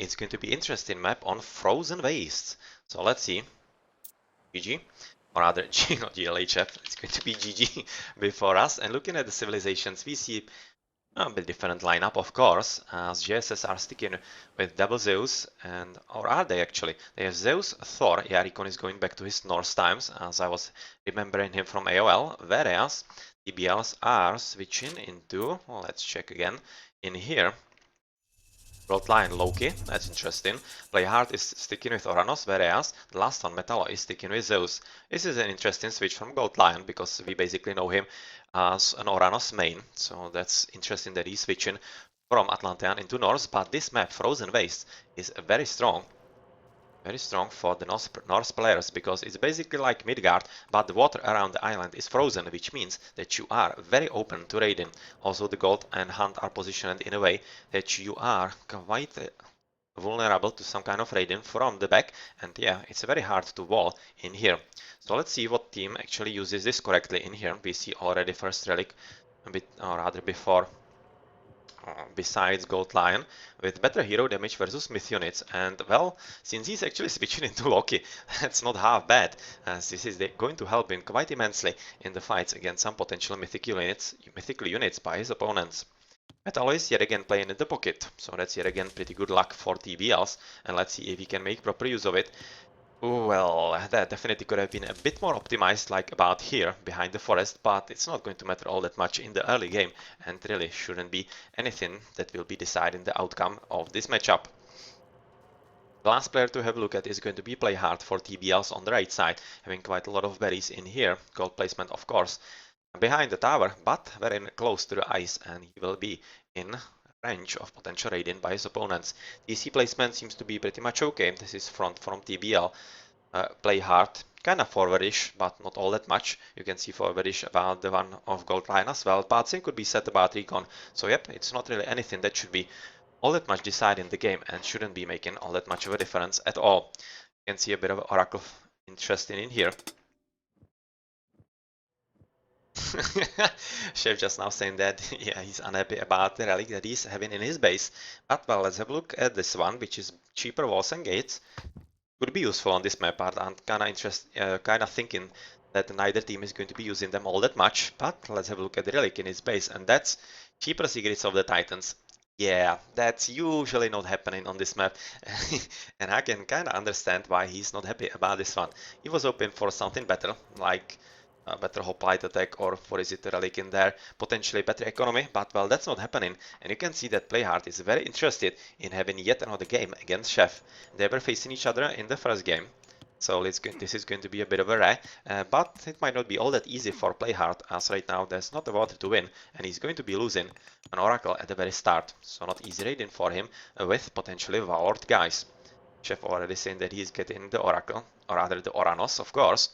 it's going to be interesting map on Frozen Wastes. So let's see. GG, or rather not GLHF, it's going to be GG before us. And looking at the civilizations, we see a bit different lineup, of course, as JSS are sticking with double Zeus, and or are they actually? They have Zeus, Thor. Yeah, Recon is going back to his Norse times, as I was remembering him from AOL, whereas TBLs are switching into, well, let's check again, in here. Gold Lion Loki, that's interesting. Playhard is sticking with Oranos, whereas the last one, Metallo, is sticking with Zeus. This is an interesting switch from Gold Lion, because we basically know him as an Oranos main, so that's interesting that he's switching from Atlantean into Norse, but this map, Frozen Waste, is very strong for the Norse players, because it's basically like Midgard, but the water around the island is frozen, which means that you are very open to raiding. Also, the gold and hunt are positioned in a way that you are quite vulnerable to some kind of raiding from the back, and yeah, it's very hard to wall in here. So let's see what team actually uses this correctly in here. We see already first relic a bit, or rather before, besides Gold Lion, with better hero damage versus myth units. And well, since he's actually switching into Loki, that's not half bad, as this is going to help him quite immensely in the fights against some potential mythical units by his opponents. Metallo is yet again playing in the pocket, so that's yet again pretty good luck for TBLs, and let's see if he can make proper use of it. Well, that definitely could have been a bit more optimized, like about here, behind the forest, but it's not going to matter all that much in the early game, and really shouldn't be anything that will be deciding the outcome of this matchup. The last player to have a look at is going to be Playhard for TBLs on the right side, having quite a lot of berries in here, gold placement of course, behind the tower, but very close to the ice, and he will be in range of potential raiding by his opponents. DC placement seems to be pretty much okay. This is front from TBL. Play hard, kind of forwardish, but not all that much. You can see forwardish about the one of Gold Lion as well, but same could be said about Recon. So yep, it's not really anything that should be all that much deciding the game and shouldn't be making all that much of a difference at all. You can see a bit of Oracle interesting in here. Chef just now saying that yeah, he's unhappy about the relic that he's having in his base. But well, let's have a look at this one, which is cheaper walls and gates. Could be useful on this map, but I'm kind of thinking that neither team is going to be using them all that much. But let's have a look at the relic in his base, and that's cheaper Secrets of the Titans. Yeah, that's usually not happening on this map, and I can kind of understand why he's not happy about this one. He was hoping for something better, like a better hoplite attack, or what is it, a relic in there, potentially better economy, but well, that's not happening, and you can see that Playhard is very interested in having yet another game against Chef. They were facing each other in the first game, so this is going to be a bit of a rare, but it might not be all that easy for Playhard, as right now there's not a water to win, and he's going to be losing an Oracle at the very start, so not easy raiding for him with potentially Valord guys. Chef already saying that he's getting the Oracle, or rather the Oranos, of course,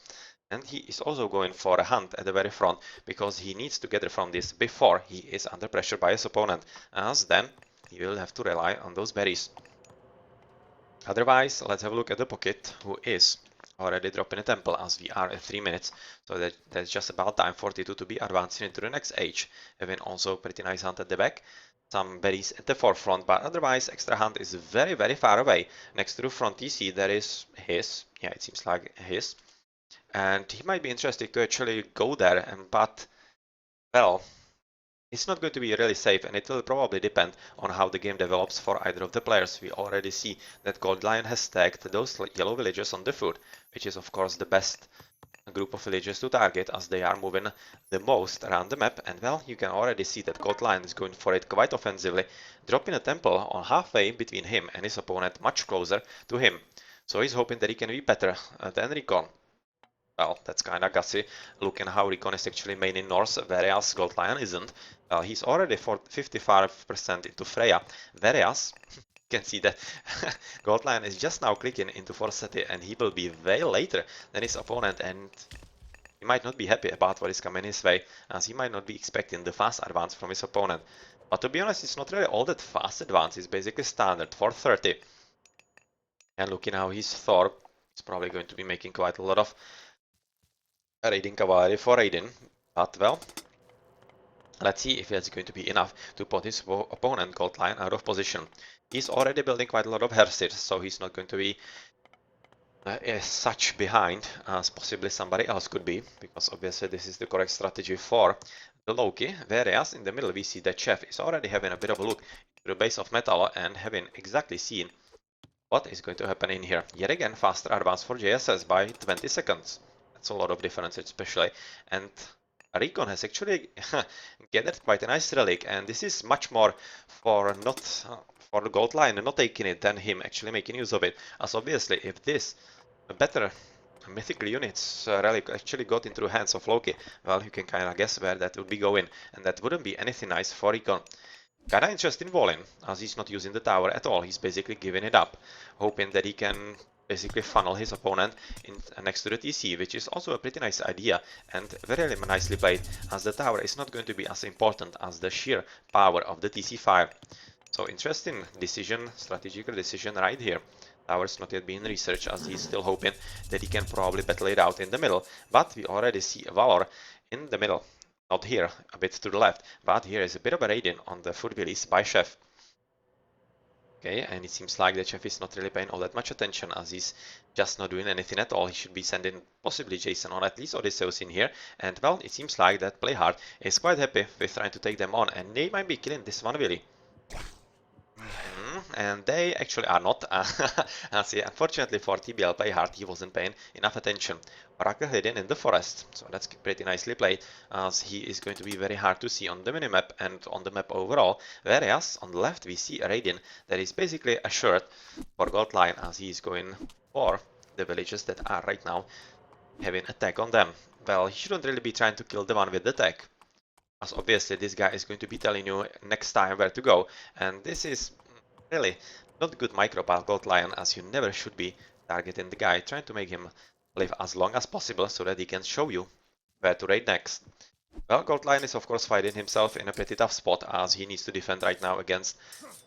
and he is also going for a hunt at the very front, because he needs to gather from this before he is under pressure by his opponent, as then he will have to rely on those berries. Otherwise, let's have a look at the pocket, who is already dropping a temple, as we are at 3 minutes, so that's just about time for T2 to be advancing into the next age, having also pretty nice hunt at the back, some berries at the forefront, but otherwise extra hunt is very, very far away. Next to the front TC there is his, yeah, it seems like his, and he might be interested to actually go there, but well, it's not going to be really safe, and it will probably depend on how the game develops for either of the players. We already see that Gold Lion has stacked those yellow villagers on the foot, which is of course the best group of villagers to target, as they are moving the most around the map, and well, you can already see that Gold Lion is going for it quite offensively, dropping a temple on halfway between him and his opponent, much closer to him. So he's hoping that he can be better than Recon. Well, that's kinda gutsy, looking how Recon is actually main in Norse, whereas Gold Lion isn't. Well, he's already for 55% into Freya, whereas you can see that Gold Lion is just now clicking into Forseti, and he will be way later than his opponent, and he might not be happy about what is coming his way, as he might not be expecting the fast advance from his opponent. But to be honest, it's not really all that fast advance, it's basically standard for 30. And looking how he's Thor, he's probably going to be making quite a lot of raiding cavalry for raiding, but well, let's see if that's going to be enough to put his opponent Gold Lion out of position. He's already building quite a lot of herses, so he's not going to be as such behind as possibly somebody else could be, because obviously this is the correct strategy for the Loki, whereas in the middle we see that Chef is already having a bit of a look to the base of Metal and having exactly seen what is going to happen in here. Yet again, faster advance for JSS by 20 seconds. That's a lot of difference especially, and Recon has actually gathered quite a nice relic, and this is much more for not for the gold line and not taking it than him actually making use of it, as obviously if this better mythical units relic actually got into the hands of Loki, well, you can kind of guess where that would be going, and that wouldn't be anything nice for Recon. Kinda interested in Volin, as he's not using the tower at all, he's basically giving it up, hoping that he can basically funnel his opponent in next to the TC, which is also a pretty nice idea and very nicely played, as the tower is not going to be as important as the sheer power of the TC fire. So interesting decision, strategical decision right here. Tower's not yet being researched, as he's still hoping that he can probably battle it out in the middle, but we already see Valor in the middle. Not here, a bit to the left, but here is a bit of a raiding on the foot release by Chef. Okay, and it seems like the Chef is not really paying all that much attention, as he's just not doing anything at all. He should be sending possibly Jason or at least Odysseus in here, and well, it seems like that Playhard is quite happy with trying to take them on, and they might be killing this one really. And they actually are not. See, unfortunately for TBL Playhard, he wasn't paying enough attention. Oracle hidden in the forest, so that's pretty nicely played, as he is going to be very hard to see on the minimap and on the map overall, whereas on the left we see a Radiant that is basically assured for gold line, as he is going for the villages that are right now having attack on them. Well, he shouldn't really be trying to kill the one with the tech, as obviously this guy is going to be telling you next time where to go, and this is really not good micro gold lion, as you never should be targeting the guy, trying to make him live as long as possible so that he can show you where to raid next. Well, gold lion is of course finding himself in a pretty tough spot, as he needs to defend right now against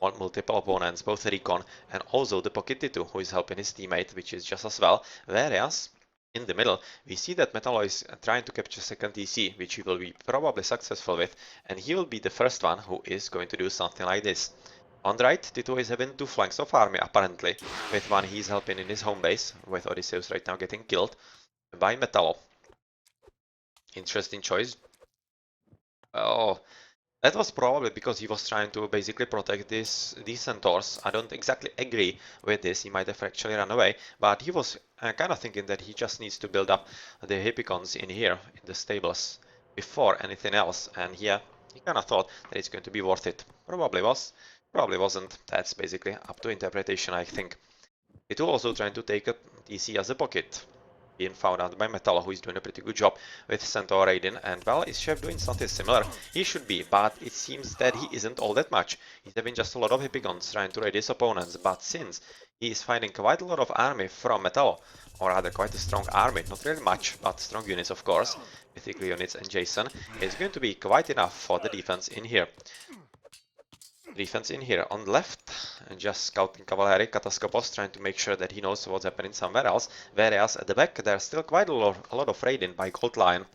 multiple opponents, both Recon and also the Pocket T2, who is helping his teammate, which is just as well, whereas in the middle, we see that Metallo is trying to capture second TC, which he will be probably successful with, and he will be the first one who is going to do something like this. On the right, Tito is having two flanks of army, apparently. With one he's helping in his home base, with Odysseus right now getting killed by Metallo. Interesting choice. Oh, that was probably because he was trying to basically protect these centaurs. I don't exactly agree with this, he might have actually run away, but he was kind of thinking that he just needs to build up the Hippicons in here, in the stables, before anything else, and yeah, he kind of thought that it's going to be worth it. Probably was. Probably wasn't. That's basically up to interpretation, I think. It also trying to take a TC as a pocket, being found out by Metal, who is doing a pretty good job with Centaur Raiden, and well, is Chef doing something similar? He should be, but it seems that he isn't all that much. He's having just a lot of Hippicons trying to raid his opponents, but since he is finding quite a lot of army from Metal, or rather quite a strong army, not really much, but strong units of course, mythical units and Jason, it's going to be quite enough for the defense in here. Defense in here on the left, and just scouting cavalry, Kataskopos, trying to make sure that he knows what's happening somewhere else, whereas at the back there's still quite a lot of raiding by Gold Lion.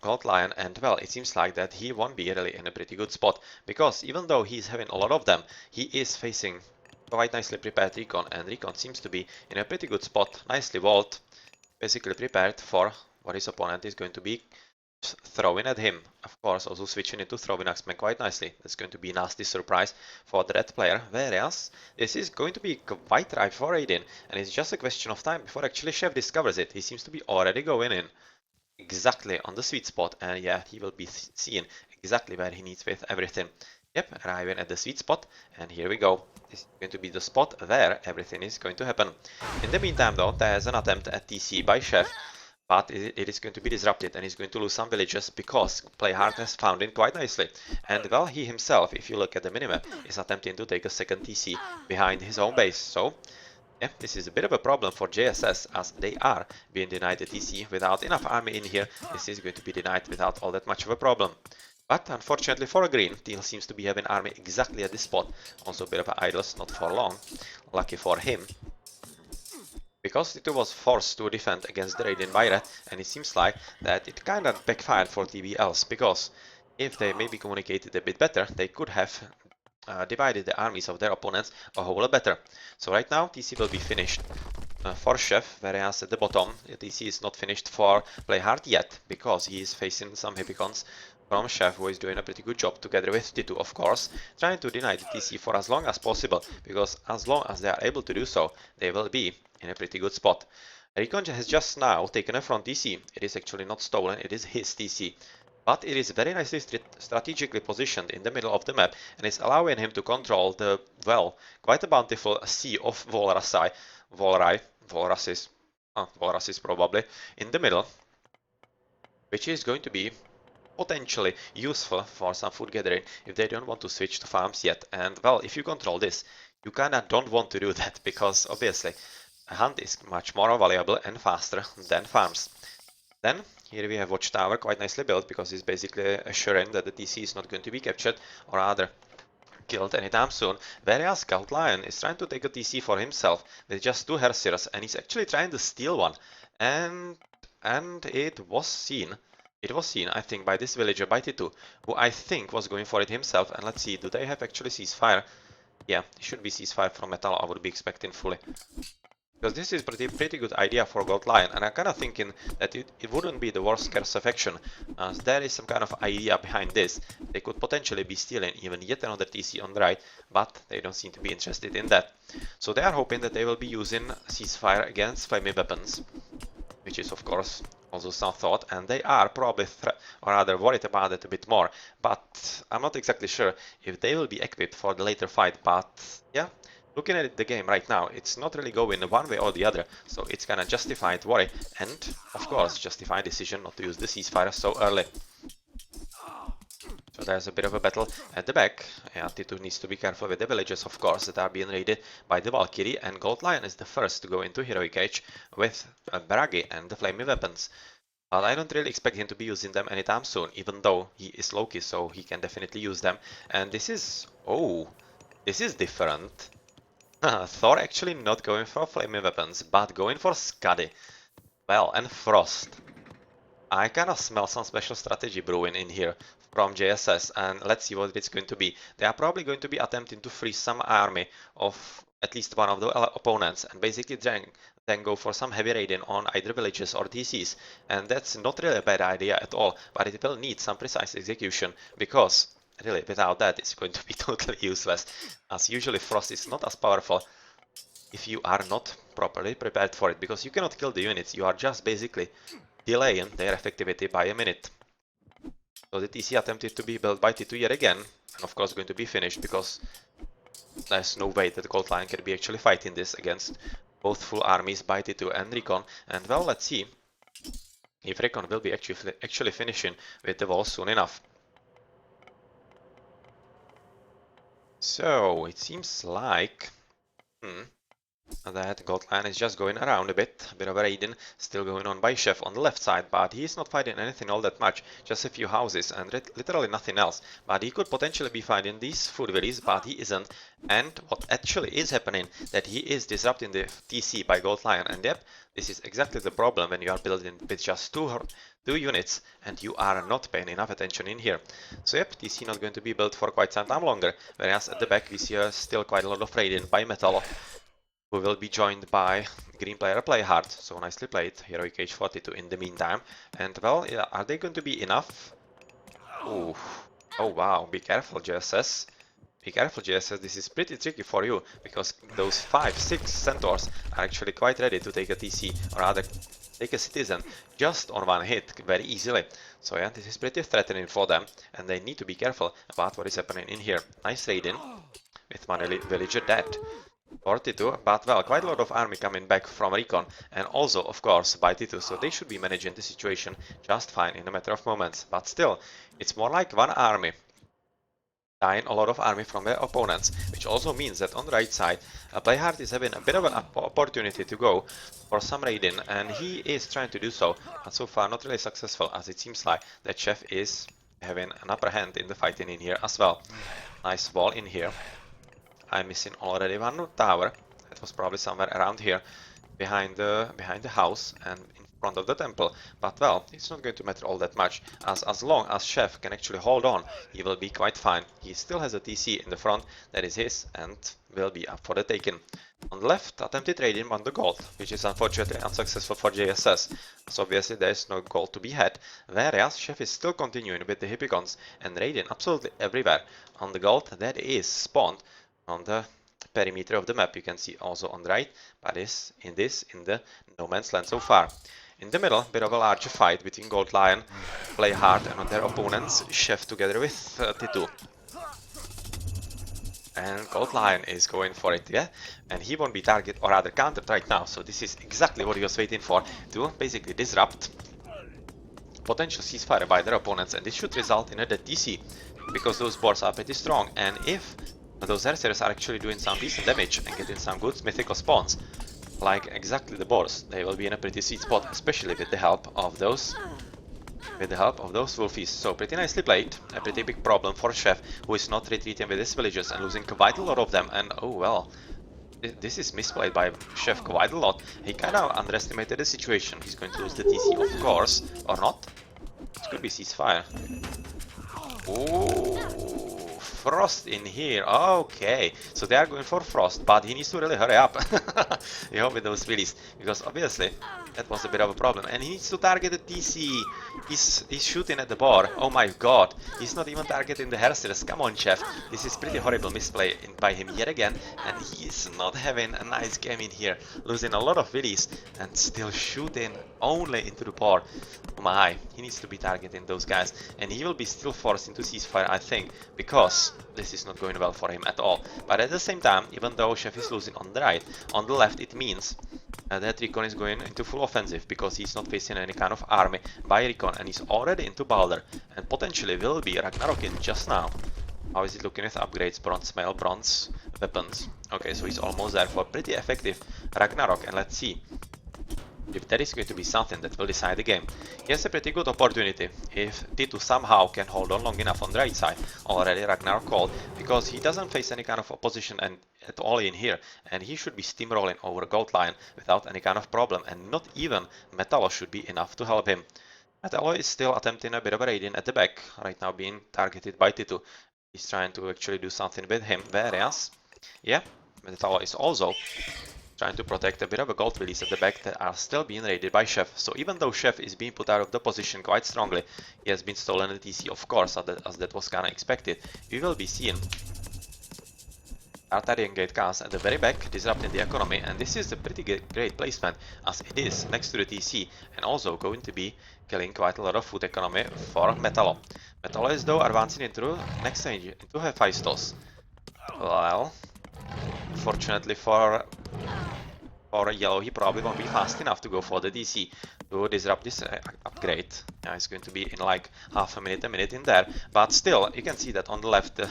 Gold Lion, and well, it seems like that he won't be really in a pretty good spot, because even though he's having a lot of them, he is facing quite nicely prepared Recon, and Recon seems to be in a pretty good spot, nicely walled, basically prepared for what his opponent is going to be throwing at him. Of course, also switching into throwing axeman quite nicely. That's going to be a nasty surprise for the red player, whereas this is going to be quite ripe for Raiden, and it's just a question of time before actually Chef discovers it. He seems to be already going in exactly on the sweet spot, and yeah, he will be seeing exactly where he needs with everything. Yep, arriving at the sweet spot, and here we go. This is going to be the spot where everything is going to happen. In the meantime though, there's an attempt at TC by Chef, but it is going to be disrupted, and he's going to lose some villages because Playhard has found him quite nicely. And well, he himself, if you look at the minimap, is attempting to take a second TC behind his own base. So yeah, this is a bit of a problem for JSS, as they are being denied the TC without enough army in here. This is going to be denied without all that much of a problem. But unfortunately for a green, Teal seems to be having army exactly at this spot. Also a bit of idles, not for long. Lucky for him, because Tito was forced to defend against the Radiant by Red, and it seems like that it kinda backfired for TBLs, because if they maybe communicated a bit better, they could have divided the armies of their opponents a whole lot better. So right now TC will be finished for Chef, whereas at the bottom TC is not finished for Playhard yet, because he is facing some Hippicons from Chef, who is doing a pretty good job together with T2, of course, trying to deny the TC for as long as possible, because as long as they are able to do so, they will be in a pretty good spot. Recon has just now taken a front TC. It is actually not stolen, it is his TC. But it is very nicely strategically positioned in the middle of the map and is allowing him to control the, well, quite a bountiful sea of Walruses probably, in the middle, which is going to be potentially useful for some food gathering if they don't want to switch to farms yet. And well, if you control this, you kinda don't want to do that, because obviously a hunt is much more valuable and faster than farms. Then here we have Watchtower, quite nicely built, because it's basically assuring that the TC is not going to be captured or rather killed anytime soon, whereas Scout Lion is trying to take a TC for himself with just 2 Hersiers, and he's actually trying to steal one. And it was seen, I think, by this villager, by T2, who I think was going for it himself. And let's see, do they have actually ceasefire? Yeah, it should be ceasefire from Metal, I would be expecting fully. Because this is pretty good idea for Gold Lion, and I'm kind of thinking that it wouldn't be the worst curse of action, as there is some kind of idea behind this. They could potentially be stealing even yet another TC on the right, but they don't seem to be interested in that. So they are hoping that they will be using ceasefire against flaming weapons, which is of course also some thought, and they are probably or rather worried about it a bit more, but I'm not exactly sure if they will be equipped for the later fight. But yeah, looking at the game right now, it's not really going one way or the other, so it's kind of justified worry, and of course justified decision not to use the ceasefire so early. So there's a bit of a battle at the back. Yeah, T2 needs to be careful with the villages, of course, that are being raided by the Valkyrie, and Gold Lion is the first to go into Heroic Age with Baragi and the flaming weapons. But I don't really expect him to be using them anytime soon, even though he is Loki, so he can definitely use them. And this is... oh, this is different. Thor actually not going for flaming weapons, but going for Skadi. Well, and Frost. I kind of smell some special strategy brewing in here from JSS, and let's see what it's going to be. They are probably going to be attempting to freeze some army of at least one of the opponents, and basically then go for some heavy raiding on either villages or TCs. And that's not really a bad idea at all, but it will need some precise execution, because really without that it's going to be totally useless, as usually Frost is not as powerful if you are not properly prepared for it, because you cannot kill the units, you are just basically delaying their effectivity by a minute. So the TC attempted to be built by T2 yet again, and of course going to be finished, because there's no way that Gold Lion can be actually fighting this against both full armies by T2 and Recon. And well, let's see if Recon will be actually finishing with the wall soon enough. So it seems like that Gold Lion is just going around a bit of a raiding still going on by Chef on the left side, but he is not fighting anything all that much, just a few houses and literally nothing else. But he could potentially be fighting these food villas, but he isn't. And what actually is happening, that he is disrupting the TC by Gold Lion, and yep, this is exactly the problem when you are building with just two units and you are not paying enough attention in here. So yep, TC not going to be built for quite some time longer, whereas at the back we see still quite a lot of raiding by Metal, who will be joined by green player Playhard. So nicely played, Heroic Age 42 in the meantime. And well, yeah, are they going to be enough? Ooh. Oh wow, be careful JSS. Be careful JSS, this is pretty tricky for you, because those 5-6 centaurs are actually quite ready to take a TC, or rather take a citizen just on one hit very easily. So yeah, this is pretty threatening for them, and they need to be careful about what is happening in here. Nice raiding with one villager dead. 42, but well, quite a lot of army coming back from Recon, and also, of course, by T2, so they should be managing the situation just fine in a matter of moments. But still, it's more like one army dying a lot of army from their opponents, which also means that on the right side, Playhard is having a bit of an opportunity to go for some raiding, and he is trying to do so, but so far not really successful, as it seems like that Chef is having an upper hand in the fighting in here as well. Nice wall in here. I'm missing already one tower. It was probably somewhere around here, behind the house and in front of the temple. But well, it's not going to matter all that much, as long as Chef can actually hold on, he will be quite fine. He still has a TC in the front, that is his, and will be up for the taking. On the left, attempted raiding on the gold, which is unfortunately unsuccessful for JSS, so obviously there is no gold to be had, whereas Chef is still continuing with the Hippicons and raiding absolutely everywhere. On the gold, that is spawned on the perimeter of the map, you can see also on the right, but is in the no man's land so far. In the middle, bit of a larger fight between Gold Lion, play hard, and on their opponents, Chef together with T2. And Gold Lion is going for it, yeah? And he won't be target or rather countered right now, so this is exactly what he was waiting for, to basically disrupt potential ceasefire by their opponents, and this should result in a dead TC, because those boards are pretty strong, and if those Hercers are actually doing some decent damage and getting some good mythical spawns, like exactly the boars, they will be in a pretty sweet spot, especially with the help of those wolfies. So pretty nicely played, a pretty big problem for Chef, who is not retreating with his villagers and losing quite a lot of them, and oh well, this is misplayed by Chef quite a lot. He kind of underestimated the situation. He's going to lose the TC, of course, or not. It could be ceasefire. Ooh, Frost in here. Okay, so they are going for Frost, but he needs to really hurry up. You know, with those willies, because obviously that was a bit of a problem. And he needs to target the TC. He's shooting at the bar. Oh my god, he's not even targeting the Hercers. Come on, Chef. This is pretty horrible misplay by him yet again, and he's not having a nice game in here, losing a lot of willies and still shooting only into the bar. Oh my, he needs to be targeting those guys, and he will be still forced into ceasefire, I think, because this is not going well for him at all. But at the same time, even though Chef is losing on the right, on the left it means that Recon is going into full offensive, because he's not facing any kind of army by Recon, and he's already into Balder, and potentially will be Ragnarokin just now. How is it looking with upgrades? Bronze mail, bronze weapons. Okay, so he's almost there for pretty effective Ragnarok, and let's see if that is going to be something that will decide the game. He has a pretty good opportunity if T2 somehow can hold on long enough on the right side. Already Ragnarok called, because he doesn't face any kind of opposition and at all in here, and he should be steamrolling over Gold Lion without any kind of problem, and not even Metallo should be enough to help him. Metallo is still attempting a bit of a raiding at the back, right now being targeted by T2. He's trying to actually do something with him, whereas, yeah, Metallo is also trying to protect a bit of a gold release at the back that are still being raided by Chef. So even though Chef is being put out of the position quite strongly, he has been stolen the TC, of course, as that was kinda expected. We will be seeing Artarian Gate cast at the very back, disrupting the economy, and this is a pretty great placement, as it is next to the TC, and also going to be killing quite a lot of food economy for Metallo. Metallo is though advancing into next stage, into Hephaestus. Well, fortunately for Yellow, he probably won't be fast enough to go for the DC to disrupt this upgrade. Yeah, it's going to be in like half a minute in there, but still, you can see that on the left, the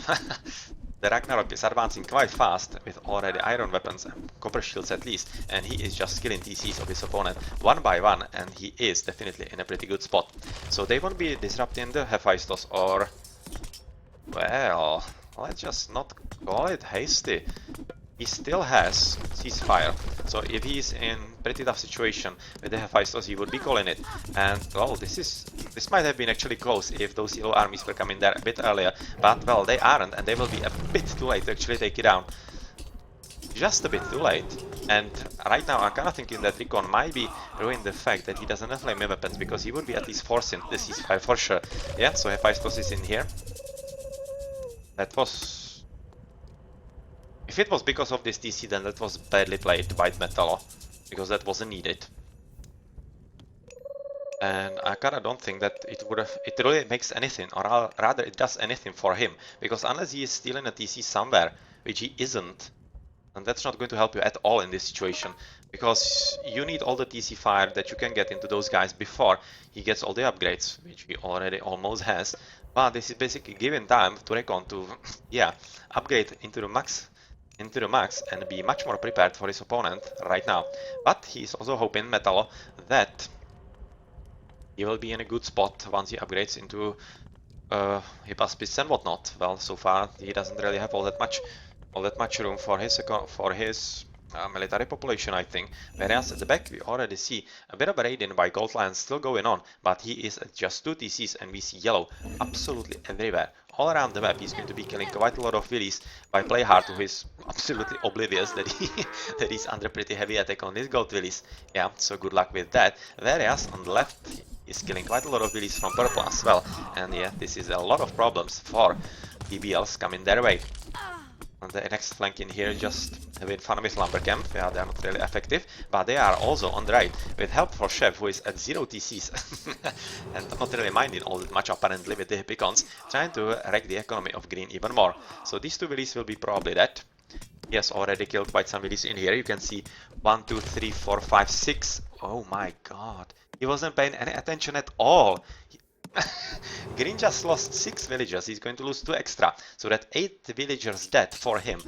Ragnarok is advancing quite fast with already iron weapons and copper shields at least, and he is just killing TCs of his opponent one by one, and he is definitely in a pretty good spot. So they won't be disrupting the Hephaestus, or, well, let's just not call it hasty. He still has ceasefire, so if he's in pretty tough situation with the Hephaestus, he would be calling it. And well, this might have been actually close if those yellow armies were coming there a bit earlier, but well, they aren't, and they will be a bit too late to actually take it down. Just a bit too late. And right now I'm kind of thinking that Recon might be ruining the fact that he doesn't have flaming weapons, because he would be at least forcing the ceasefire for sure. Yeah, so Hephaestus is in here. That was... If it was because of this TC, then that was badly played by Metallo, because that wasn't needed. And I kinda don't think that it really makes anything, or rather it does anything for him, because unless he is stealing a TC somewhere, which he isn't, and that's not going to help you at all in this situation, because you need all the TC fire that you can get into those guys before he gets all the upgrades, which he already almost has. But this is basically giving time to Recon to, yeah, upgrade into the max and be much more prepared for his opponent right now. But he's also hoping, Metallo, that he will be in a good spot once he upgrades into Hypaspis and whatnot. Well, so far he doesn't really have all that much room for his military population, I think. Whereas at the back we already see a bit of a raiding by Gold Lion still going on, but he is at just 2 TCs and we see yellow absolutely everywhere. All around the map he's going to be killing quite a lot of Willies by Playhard, who is absolutely oblivious that that he's under pretty heavy attack on his Gold Willies. Yeah, so good luck with that. Whereas on the left he's killing quite a lot of Willies from Purple as well. And yeah, this is a lot of problems for TBLs coming their way. And the next flank in here just having fun with Lumber Camp. Yeah, they are not really effective, but they are also on the right with help for Chef, who is at 0 TCs and not really minding all that much apparently with the Hippicons, trying to wreck the economy of green even more. So these two Willies will be probably dead. He has already killed quite some Willies in here. You can see 1, 2, 3, 4, 5, 6. Oh my god. He wasn't paying any attention at all. Green just lost 6 villagers, he's going to lose 2 extra, so that 8 villagers dead for him.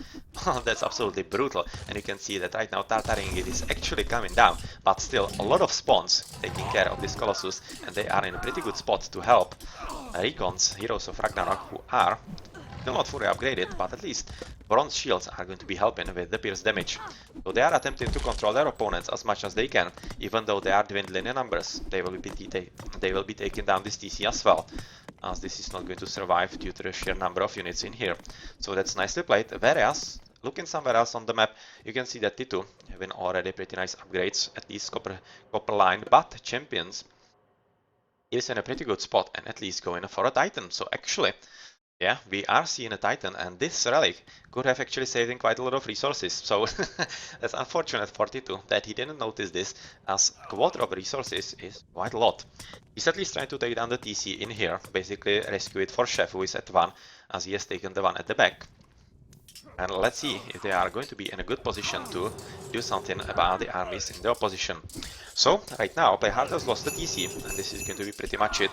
That's absolutely brutal, and you can see that right now Tartaring is actually coming down, but still a lot of spawns taking care of this Colossus, and they are in a pretty good spot to help Recon's Heroes of Ragnarok, who are still not fully upgraded, but at least bronze shields are going to be helping with the pierce damage. So they are attempting to control their opponents as much as they can, even though they are dwindling in numbers. They will be taking down this TC as well, as this is not going to survive due to the sheer number of units in here. So that's nicely played. Whereas, looking somewhere else on the map, you can see that T2 having already pretty nice upgrades, at least copper line, but Champions is in a pretty good spot and at least going for a Titan. So actually, yeah, we are seeing a Titan, and this relic could have actually saved him quite a lot of resources. So that's unfortunate for T2 that he didn't notice this, as quarter of resources is quite a lot. He's at least trying to take down the TC in here, basically rescue it for Chef, who is at 1, as he has taken the one at the back. And let's see if they are going to be in a good position to do something about the armies in the opposition. So right now, Playhard has lost the TC, and this is going to be pretty much it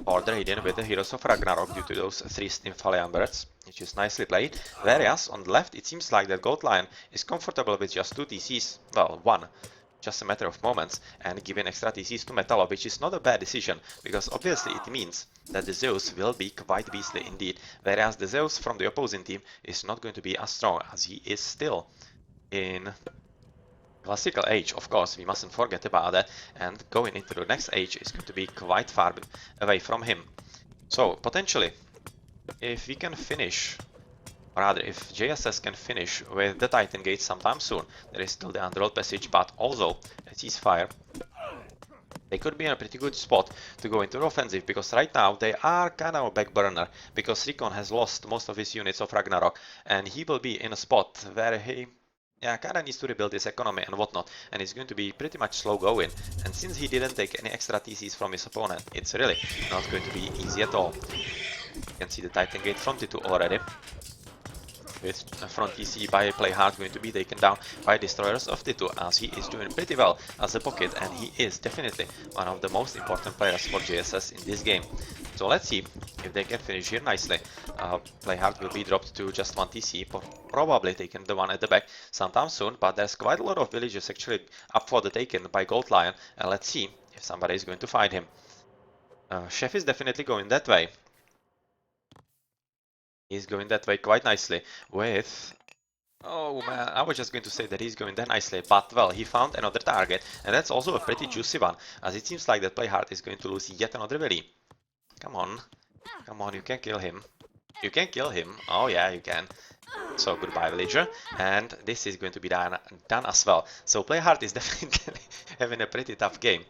for the Raiden with the Heroes of Ragnarok due to those 3 Stimfaliamberets, which is nicely played. Whereas on the left, it seems like that Gold Lion is comfortable with just 2 TCs, well, 1. Just a matter of moments, and giving extra TCs to Metallo, which is not a bad decision, because obviously it means that the Zeus will be quite beastly indeed, whereas the Zeus from the opposing team is not going to be as strong, as he is still in classical age. Of course, we mustn't forget about that, and going into the next age is going to be quite far away from him. So, potentially, if we can finish, or rather, if JSS can finish with the Titan Gate sometime soon, there is still the Underworld Passage, but also a ceasefire, they could be in a pretty good spot to go into the offensive, because right now they are kind of a back burner, because Recon has lost most of his units of Ragnarok, and he will be in a spot where he kinda needs to rebuild his economy and whatnot, and it's going to be pretty much slow going. And since he didn't take any extra TCs from his opponent, it's really not going to be easy at all. You can see the Titan Gate from T2 already, with front TC by Playhard going to be taken down by Destroyers of T2, as he is doing pretty well as a pocket, and he is definitely one of the most important players for JSS in this game. So let's see if they can finish here nicely. Playhard will be dropped to just 1 TC, probably taking the one at the back sometime soon, but there's quite a lot of villages actually up for the taking by Gold Lion, and let's see if somebody is going to find him. Chef is definitely going that way. He's going that way quite nicely with... Oh man, I was just going to say that he's going that nicely, but well, he found another target, and that's also a pretty juicy one, as it seems like that Playhard is going to lose yet another Willy. Come on, you can kill him. You can kill him. Oh yeah, you can. So goodbye, villager, and this is going to be done as well. So Playhard is definitely having a pretty tough game.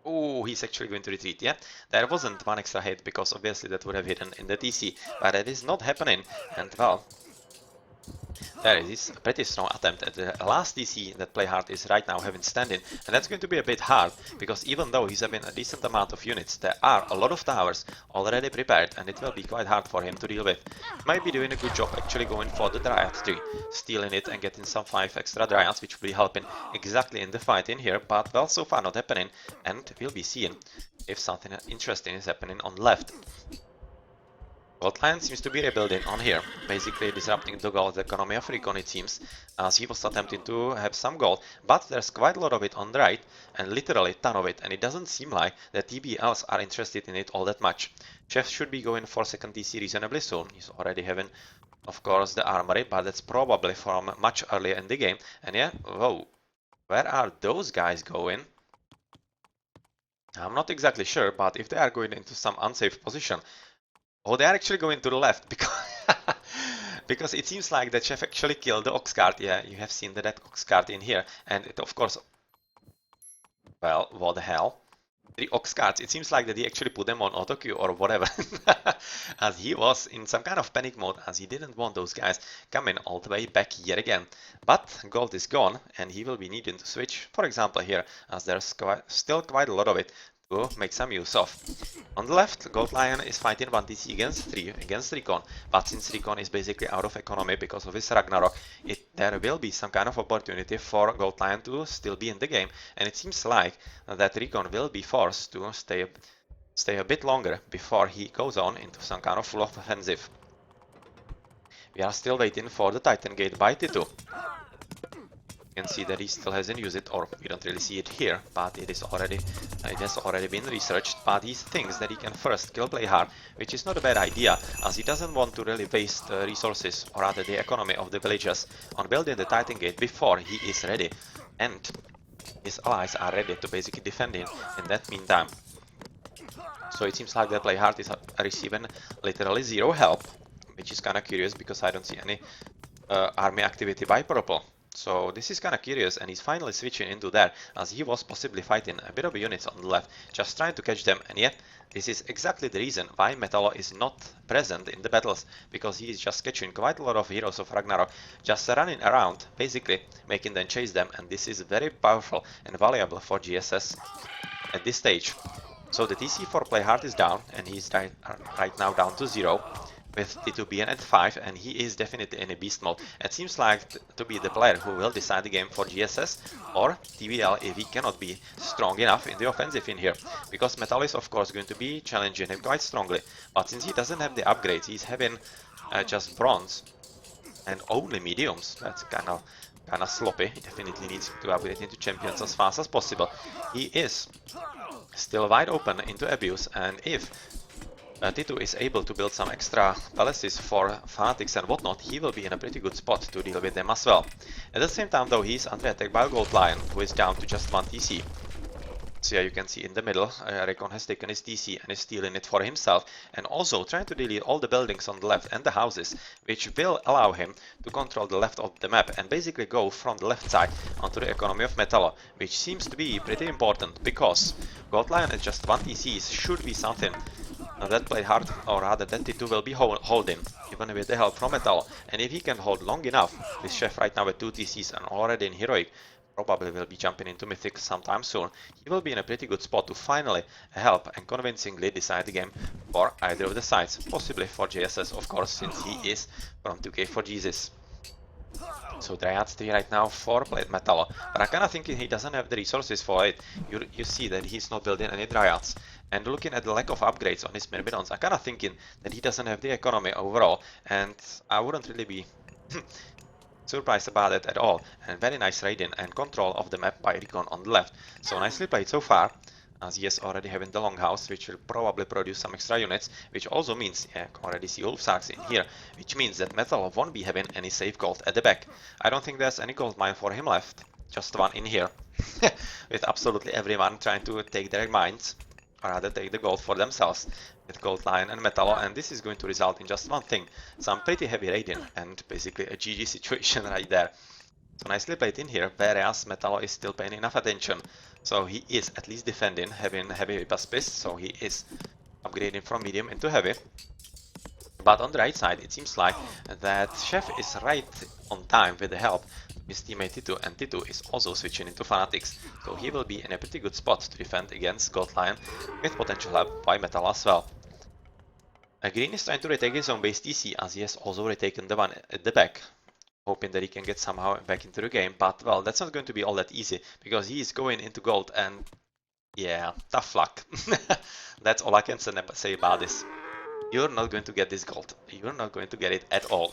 Oh, he's actually going to retreat, yeah? There wasn't one extra hit, because obviously that would have hidden in the TC, but that is not happening, and well, there is a pretty strong attempt at the last TC that Playhard is right now having standing, and that's going to be a bit hard, because even though he's having a decent amount of units, there are a lot of towers already prepared, and it will be quite hard for him to deal with. Might be doing a good job actually going for the Dryad tree, stealing it and getting some 5 extra Dryads, which will be helping exactly in the fight in here, but well, so far not happening, and we'll be seeing if something interesting is happening on the left. Gold Lion seems to be rebuilding on here, basically disrupting the gold economy of Recon, it seems, as he was attempting to have some gold, but there's quite a lot of it on the right, and literally a ton of it, and it doesn't seem like the TBLs are interested in it all that much. Chef should be going for second TC reasonably soon. He's already having of course, the armory, but that's probably from much earlier in the game. And yeah, whoa, where are those guys going? I'm not exactly sure, but if they are going into some unsafe position, oh, they are actually going to the left because because it seems like the chef actually killed the ox cart. Yeah, you have seen the dead ox cart in here, and it, of course, well, what the hell? The ox carts, it seems like that he actually put them on auto queue or whatever, as he was in some kind of panic mode, as he didn't want those guys coming all the way back yet again. But gold is gone, and he will be needing to switch, for example here, as there's still quite a lot of it to make some use of. On the left, Gold Lion is fighting 1TC against Recon, but since Recon is basically out of economy because of his Ragnarok, there will be some kind of opportunity for Gold Lion to still be in the game, and it seems like that Recon will be forced to stay a bit longer before he goes on into some kind of full offensive. We are still waiting for the Titan Gate by T2. You can see that he still hasn't used it, or we don't really see it here, but it has already been researched. But he thinks that he can first kill Playhard, which is not a bad idea, as he doesn't want to really waste resources, or rather the economy of the villagers, on building the Titan Gate before he is ready, and his allies are ready to basically defend him in that meantime. So it seems like that Playhard is receiving literally zero help, which is kinda curious because I don't see any army activity by Purple. So this is kinda curious, and he's finally switching into that, as he was possibly fighting a bit of units on the left, just trying to catch them, and yet this is exactly the reason why Metallo is not present in the battles, because he is just catching quite a lot of heroes of Ragnarok, just running around, basically making them chase them, and this is very powerful and valuable for JSS at this stage. So the TC for Playhard is down, and he's right now down to 0. With T2 being at 5, and he is definitely in a beast mode. It seems like to be the player who will decide the game for JSS or TBL if he cannot be strong enough in the offensive in here. Because Metal is of course going to be challenging him quite strongly, but since he doesn't have the upgrades, he's having just bronze and only mediums. That's kinda sloppy. He definitely needs to upgrade into champions as fast as possible. He is still wide open into abuse, and if T2 is able to build some extra palaces for fanatics and whatnot, he will be in a pretty good spot to deal with them as well. At the same time though, he is under attack by Gold Lion, who is down to just 1 TC. So yeah, you can see in the middle, Recon has taken his TC and is stealing it for himself, and also trying to delete all the buildings on the left and the houses, which will allow him to control the left of the map and basically go from the left side onto the economy of Metallo, which seems to be pretty important, because Gold Lion at just 1 TCs should be something that Playhard, or rather that T2 will be holding, even with the help from Metallo, and if he can hold long enough, this chef right now with 2 TCs and already in Heroic, probably will be jumping into Mythic sometime soon, he will be in a pretty good spot to finally help and convincingly decide the game for either of the sides, possibly for JSS of course, since he is from 2K for Jesus. So Dryads 3 right now for Metallo, but I'm kinda thinking he doesn't have the resources for it. You see that he's not building any Dryads. And looking at the lack of upgrades on his Myrmidons, I'm kinda thinking that he doesn't have the economy overall, and I wouldn't really be surprised about it at all. And very nice raiding and control of the map by Recon on the left. So nicely played so far, as he is already having the Longhouse, which will probably produce some extra units, which also means, yeah, I can already see Ulfsarks in here, which means that Metal won't be having any safe gold at the back. I don't think there's any gold mine for him left, just one in here, with absolutely everyone trying to take their mines, or rather take the gold for themselves, with Gold Lion and Metallo, and this is going to result in just one thing, some pretty heavy raiding, and basically a GG situation right there. So nicely played in here, whereas Metallo is still paying enough attention. So he is at least defending, having heavy Whip so he is upgrading from medium into heavy. But on the right side, it seems like that Chef is right on time with the help of his teammate T2, and T2 is also switching into Fanatics. So he will be in a pretty good spot to defend against Gold Lion, with potential help by Metal as well. Green is trying to retake his own base TC, as he has also retaken the one at the back, hoping that he can get somehow back into the game, but well, that's not going to be all that easy, because he is going into gold, and yeah, tough luck. That's all I can say about this. You're not going to get this gold. You're not going to get it at all.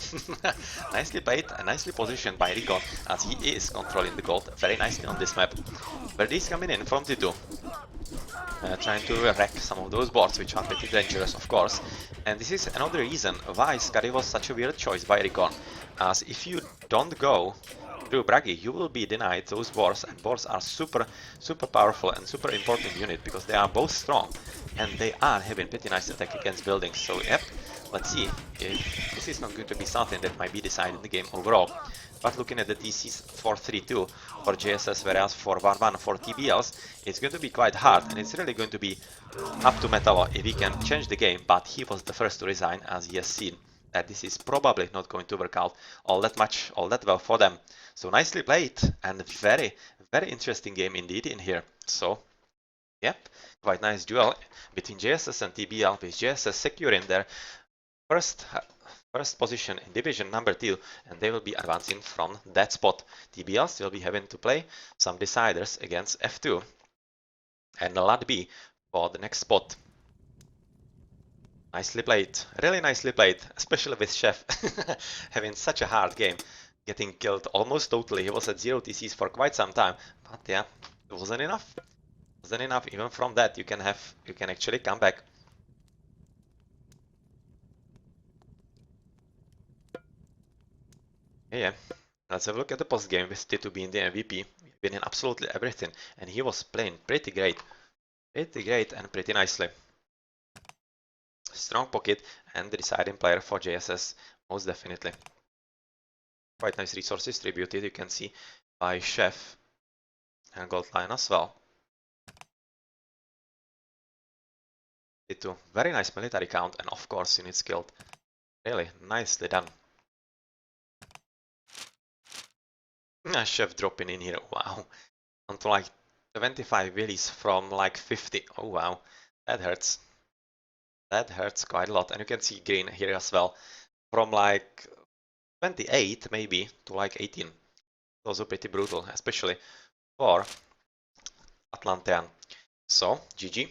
Nicely played and nicely positioned by Recon, as he is controlling the gold very nicely on this map. Birdies coming in from T2. trying to wreck some of those boards, which are pretty dangerous, of course. And this is another reason why Scary was such a weird choice by Recon, as if you don't go through Bragi, you will be denied those boards, and boards are super powerful and super important unit because they are both strong and they are having pretty nice attack against buildings. So yep, let's see if this is not going to be something that might be decided in the game overall. But looking at the DCs 4-3-2 for JSS, whereas for 1-1 for TBLs, it's going to be quite hard, and it's really going to be up to Metalo if he can change the game, but he was the first to resign, as he has seen that this is probably not going to work out all that well for them. So nicely played, and very interesting game indeed in here. So yep, quite nice duel between JSS and TBL, with JSS securing their first position in division number 2, and they will be advancing from that spot. TBL will be having to play some deciders against F2 and Lat B for the next spot. Nicely played, really nicely played, especially with Chef having such a hard game, getting killed almost totally. He was at 0 TCs for quite some time, but yeah, it wasn't enough. Even from that, you can actually come back. Yeah, let's have a look at the post game with T2 being the MVP, winning absolutely everything, and he was playing pretty great and pretty nicely. Strong pocket and the deciding player for JSS, most definitely. Quite nice resource distributed, you can see, by Chef and Gold Line as well. T2, very nice military count, and of course unit skilled. Really nicely done. Chef dropping in here, wow. Onto like 25 willies from like 50. Oh wow, that hurts. That hurts quite a lot. And you can see green here as well. From like 28 maybe to like 18. Also pretty brutal, especially for Atlantean. So, GG.